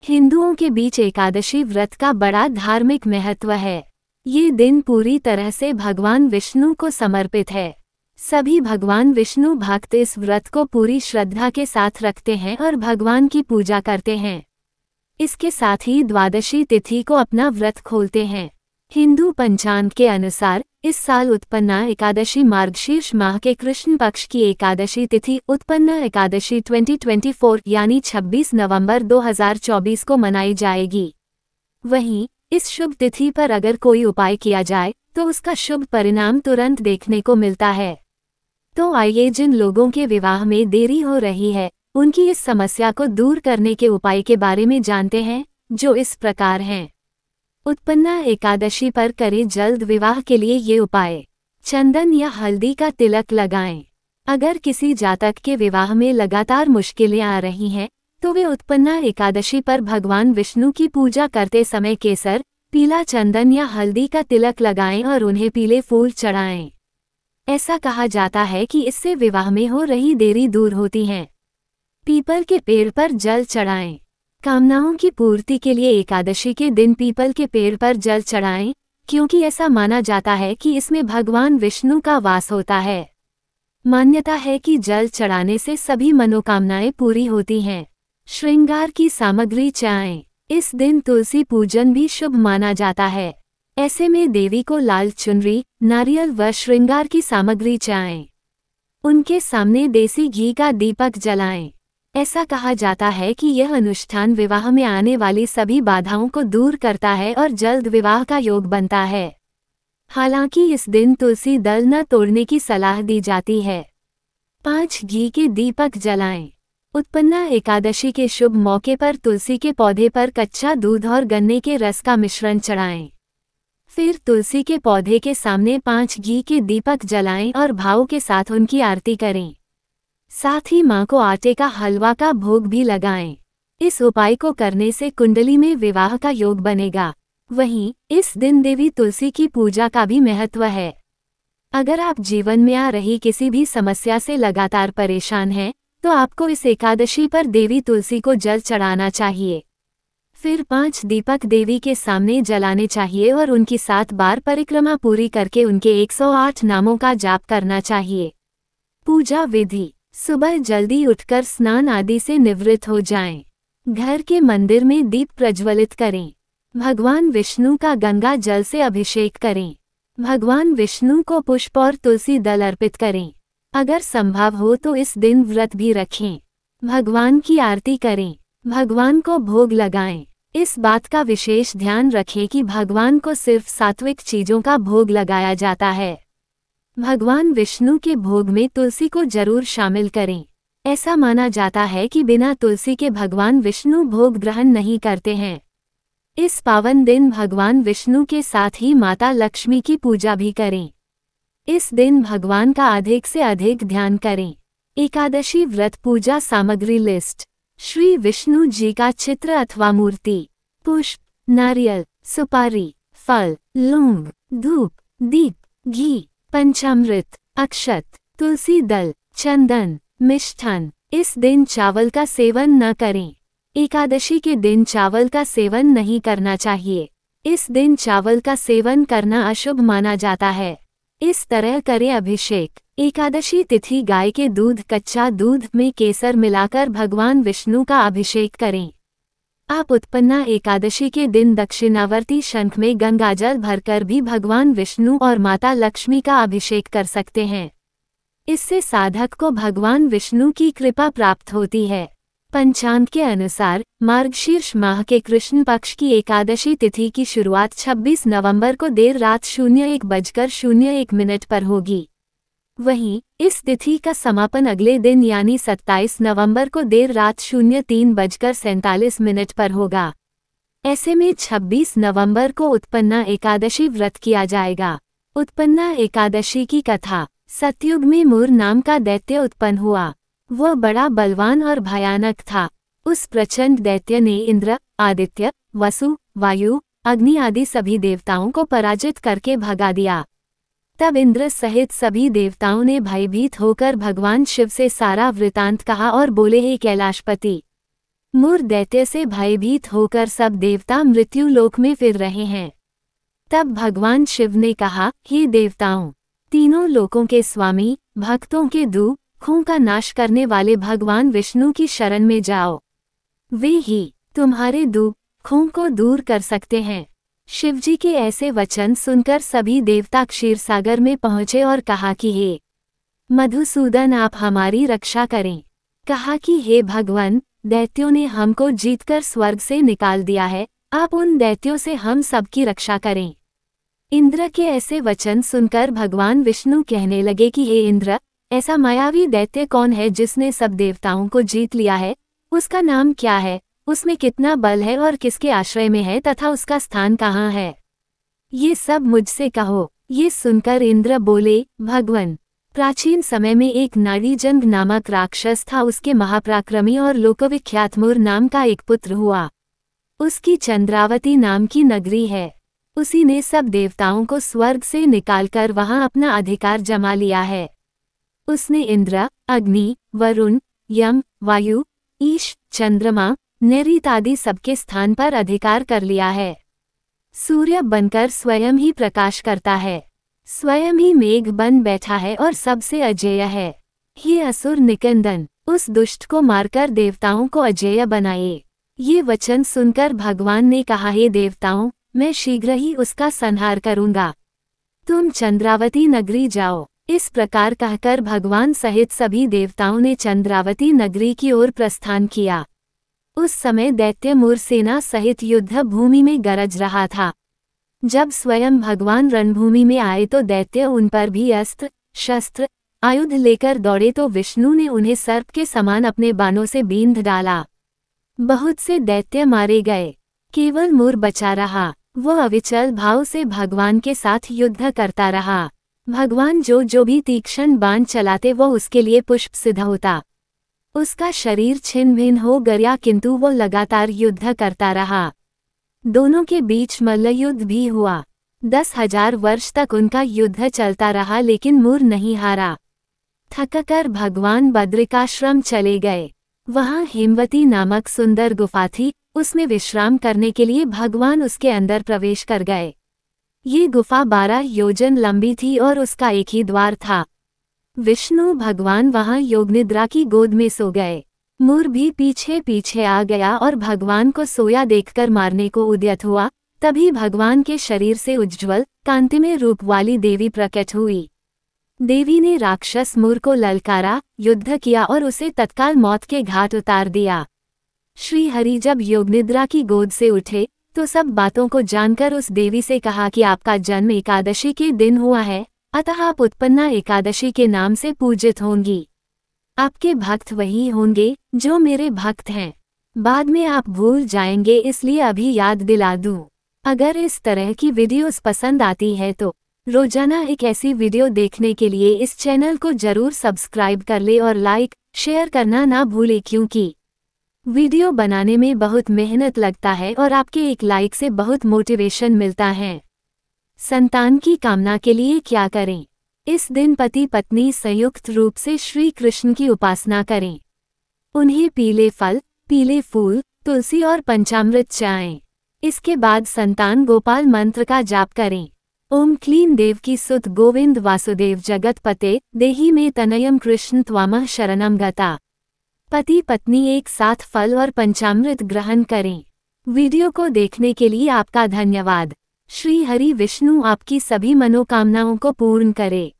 हिंदुओं के बीच एकादशी व्रत का बड़ा धार्मिक महत्व है। ये दिन पूरी तरह से भगवान विष्णु को समर्पित है। सभी भगवान विष्णु भक्त इस व्रत को पूरी श्रद्धा के साथ रखते हैं और भगवान की पूजा करते हैं। इसके साथ ही द्वादशी तिथि को अपना व्रत खोलते हैं। हिंदू पंचांग के अनुसार इस साल उत्पन्ना एकादशी मार्गशीर्ष माह के कृष्ण पक्ष की एकादशी तिथि उत्पन्ना एकादशी 2024 यानी 26 नवंबर 2024 को मनाई जाएगी। वहीं इस शुभ तिथि पर अगर कोई उपाय किया जाए तो उसका शुभ परिणाम तुरंत देखने को मिलता है। तो आइए जिन लोगों के विवाह में देरी हो रही है उनकी इस समस्या को दूर करने के उपाय के बारे में जानते हैं, जो इस प्रकार हैं। उत्पन्ना एकादशी पर करें जल्द विवाह के लिए ये उपाय। चंदन या हल्दी का तिलक लगाएं। अगर किसी जातक के विवाह में लगातार मुश्किलें आ रही हैं तो वे उत्पन्ना एकादशी पर भगवान विष्णु की पूजा करते समय केसर, पीला चंदन या हल्दी का तिलक लगाएं और उन्हें पीले फूल चढ़ाएं। ऐसा कहा जाता है कि इससे विवाह में हो रही देरी दूर होती है। पीपल के पेड़ पर जल चढ़ाएं। कामनाओं की पूर्ति के लिए एकादशी के दिन पीपल के पेड़ पर जल चढ़ाएं, क्योंकि ऐसा माना जाता है कि इसमें भगवान विष्णु का वास होता है। मान्यता है कि जल चढ़ाने से सभी मनोकामनाएं पूरी होती हैं। श्रृंगार की सामग्री चाहें। इस दिन तुलसी पूजन भी शुभ माना जाता है। ऐसे में देवी को लाल चुनरी, नारियल व श्रृंगार की सामग्री चाहें। उनके सामने देसी घी का दीपक जलाएं। ऐसा कहा जाता है कि यह अनुष्ठान विवाह में आने वाली सभी बाधाओं को दूर करता है और जल्द विवाह का योग बनता है। हालांकि इस दिन तुलसी दल न तोड़ने की सलाह दी जाती है। 5 घी के दीपक जलाएं। उत्पन्ना एकादशी के शुभ मौके पर तुलसी के पौधे पर कच्चा दूध और गन्ने के रस का मिश्रण चढ़ाएं। फिर तुलसी के पौधे के सामने 5 घी के दीपक जलाएं और भाव के साथ उनकी आरती करें। साथ ही मां को आटे का हलवा का भोग भी लगाएं। इस उपाय को करने से कुंडली में विवाह का योग बनेगा। वहीं इस दिन देवी तुलसी की पूजा का भी महत्व है। अगर आप जीवन में आ रही किसी भी समस्या से लगातार परेशान हैं, तो आपको इस एकादशी पर देवी तुलसी को जल चढ़ाना चाहिए। फिर 5 दीपक देवी के सामने जलाने चाहिए और उनकी 7 बार परिक्रमा पूरी करके उनके 108 नामों का जाप करना चाहिए। पूजा विधि। सुबह जल्दी उठकर स्नान आदि से निवृत्त हो जाएं। घर के मंदिर में दीप प्रज्वलित करें। भगवान विष्णु का गंगा जल से अभिषेक करें। भगवान विष्णु को पुष्प और तुलसी दल अर्पित करें। अगर संभव हो तो इस दिन व्रत भी रखें। भगवान की आरती करें। भगवान को भोग लगाएं। इस बात का विशेष ध्यान रखें कि भगवान को सिर्फ सात्विक चीजों का भोग लगाया जाता है। भगवान विष्णु के भोग में तुलसी को जरूर शामिल करें। ऐसा माना जाता है कि बिना तुलसी के भगवान विष्णु भोग ग्रहण नहीं करते हैं। इस पावन दिन भगवान विष्णु के साथ ही माता लक्ष्मी की पूजा भी करें। इस दिन भगवान का अधिक से अधिक ध्यान करें। एकादशी व्रत पूजा सामग्री लिस्ट। श्री विष्णु जी का चित्र अथवा मूर्ति, पुष्प, नारियल, सुपारी, फल, लौंग, धूप, दीप, घी, पंचामृत, अक्षत, तुलसी दल, चंदन, मिष्ठान। इस दिन चावल का सेवन न करें। एकादशी के दिन चावल का सेवन नहीं करना चाहिए। इस दिन चावल का सेवन करना अशुभ माना जाता है। इस तरह करें अभिषेक। एकादशी तिथि गाय के दूध, कच्चा दूध में केसर मिलाकर भगवान विष्णु का अभिषेक करें। आप उत्पन्ना एकादशी के दिन दक्षिणावर्ती शंख में गंगाजल भरकर भी भगवान विष्णु और माता लक्ष्मी का अभिषेक कर सकते हैं। इससे साधक को भगवान विष्णु की कृपा प्राप्त होती है। पंचांग के अनुसार मार्गशीर्ष माह के कृष्ण पक्ष की एकादशी तिथि की शुरुआत 26 नवंबर को देर रात 01:01 पर होगी। वहीं इस तिथि का समापन अगले दिन यानी 27 नवंबर को देर रात 03:47 पर होगा। ऐसे में 26 नवंबर को उत्पन्ना एकादशी व्रत किया जाएगा। उत्पन्ना एकादशी की कथा। सतयुग में मूर नाम का दैत्य उत्पन्न हुआ। वह बड़ा बलवान और भयानक था। उस प्रचंड दैत्य ने इंद्र, आदित्य, वसु, वायु, अग्नि आदि सभी देवताओं को पराजित करके भगा दिया। तब इंद्र सहित सभी देवताओं ने भयभीत होकर भगवान शिव से सारा वृतांत कहा और बोले, हे कैलाशपति, मुर दैत्य से भयभीत होकर सब देवता मृत्यु लोक में फिर रहे हैं। तब भगवान शिव ने कहा, हे देवताओं, तीनों लोकों के स्वामी, भक्तों के दुखों का नाश करने वाले भगवान विष्णु की शरण में जाओ। वे ही तुम्हारे दुखों को दूर कर सकते हैं। शिवजी के ऐसे वचन सुनकर सभी देवता क्षीरसागर में पहुंचे और कहा कि हे मधुसूदन, आप हमारी रक्षा करें। कहा कि हे भगवान, दैत्यों ने हमको जीतकर स्वर्ग से निकाल दिया है, आप उन दैत्यों से हम सबकी रक्षा करें। इंद्र के ऐसे वचन सुनकर भगवान विष्णु कहने लगे कि हे इंद्र, ऐसा मायावी दैत्य कौन है जिसने सब देवताओं को जीत लिया है? उसका नाम क्या है? उसमें कितना बल है और किसके आश्रय में है तथा उसका स्थान कहाँ है? ये सब मुझसे कहो। ये सुनकर इंद्र बोले, भगवन, प्राचीन समय में एक नाड़ीजंग नामक राक्षस था। उसके महापराक्रमी और लोकविख्यात मुर नाम का एक पुत्र हुआ। उसकी चंद्रावती नाम की नगरी है। उसी ने सब देवताओं को स्वर्ग से निकालकर वहां अपना अधिकार जमा लिया है। उसने इंद्र, अग्नि, वरुण, यम, वायु, ईश, चंद्रमा, नैऋत आदि सबके स्थान पर अधिकार कर लिया है। सूर्य बनकर स्वयं ही प्रकाश करता है, स्वयं ही मेघ बन बैठा है और सबसे अजेय है। ये असुर निकंदन, उस दुष्ट को मारकर देवताओं को अजेय बनाए। ये वचन सुनकर भगवान ने कहा, हे देवताओं, मैं शीघ्र ही उसका संहार करूंगा। तुम चंद्रावती नगरी जाओ। इस प्रकार कहकर भगवान सहित सभी देवताओं ने चंद्रावती नगरी की ओर प्रस्थान किया। उस समय दैत्य मुर सेना सहित युद्ध भूमि में गरज रहा था। जब स्वयं भगवान रणभूमि में आए तो दैत्य उन पर भी अस्त्र शस्त्र आयुध लेकर दौड़े तो विष्णु ने उन्हें सर्प के समान अपने बाणों से बींध डाला। बहुत से दैत्य मारे गए, केवल मुर बचा रहा। वह अविचल भाव से भगवान के साथ युद्ध करता रहा। भगवान जो भी तीक्ष्ण बाण चलाते वो उसके लिए पुष्प सिद्ध होता। उसका शरीर छिन्न भिन्न हो गया, किंतु वो लगातार युद्ध करता रहा। दोनों के बीच मल्लयुद्ध भी हुआ। 10,000 वर्ष तक उनका युद्ध चलता रहा, लेकिन मुर नहीं हारा। थककर भगवान बद्रिकाश्रम चले गए। वहां हेमवती नामक सुंदर गुफा थी। उसमें विश्राम करने के लिए भगवान उसके अंदर प्रवेश कर गए। ये गुफा 12 योजन लंबी थी और उसका एक ही द्वार था। विष्णु भगवान वहां योगनिद्रा की गोद में सो गए। मुर भी पीछे पीछे आ गया और भगवान को सोया देखकर मारने को उद्यत हुआ। तभी भगवान के शरीर से उज्ज्वल कांतिमय रूप वाली देवी प्रकट हुई। देवी ने राक्षस मुर को ललकारा, युद्ध किया और उसे तत्काल मौत के घाट उतार दिया। श्री हरि जब योगनिद्रा की गोद से उठे तो सब बातों को जानकर उस देवी से कहा कि आपका जन्म एकादशी के दिन हुआ है, अतः आप उत्पन्ना एकादशी के नाम से पूजित होंगी। आपके भक्त वही होंगे जो मेरे भक्त हैं। बाद में आप भूल जाएंगे, इसलिए अभी याद दिला दूं। अगर इस तरह की वीडियोस पसंद आती है तो रोजाना एक ऐसी वीडियो देखने के लिए इस चैनल को जरूर सब्सक्राइब कर ले और लाइक शेयर करना ना भूले, क्योंकि वीडियो बनाने में बहुत मेहनत लगता है और आपके एक लाइक से बहुत मोटिवेशन मिलता है। संतान की कामना के लिए क्या करें? इस दिन पति पत्नी संयुक्त रूप से श्री कृष्ण की उपासना करें। उन्हें पीले फल, पीले फूल, तुलसी और पंचामृत चाएं। इसके बाद संतान गोपाल मंत्र का जाप करें। ओम क्लीं देवकी सुत गोविंद वासुदेव जगतपते देहि में तनयम कृष्ण त्वामः शरणम गता। पति पत्नी एक साथ फल और पंचामृत ग्रहण करें। वीडियो को देखने के लिए आपका धन्यवाद। श्री हरि विष्णु आपकी सभी मनोकामनाओं को पूर्ण करे।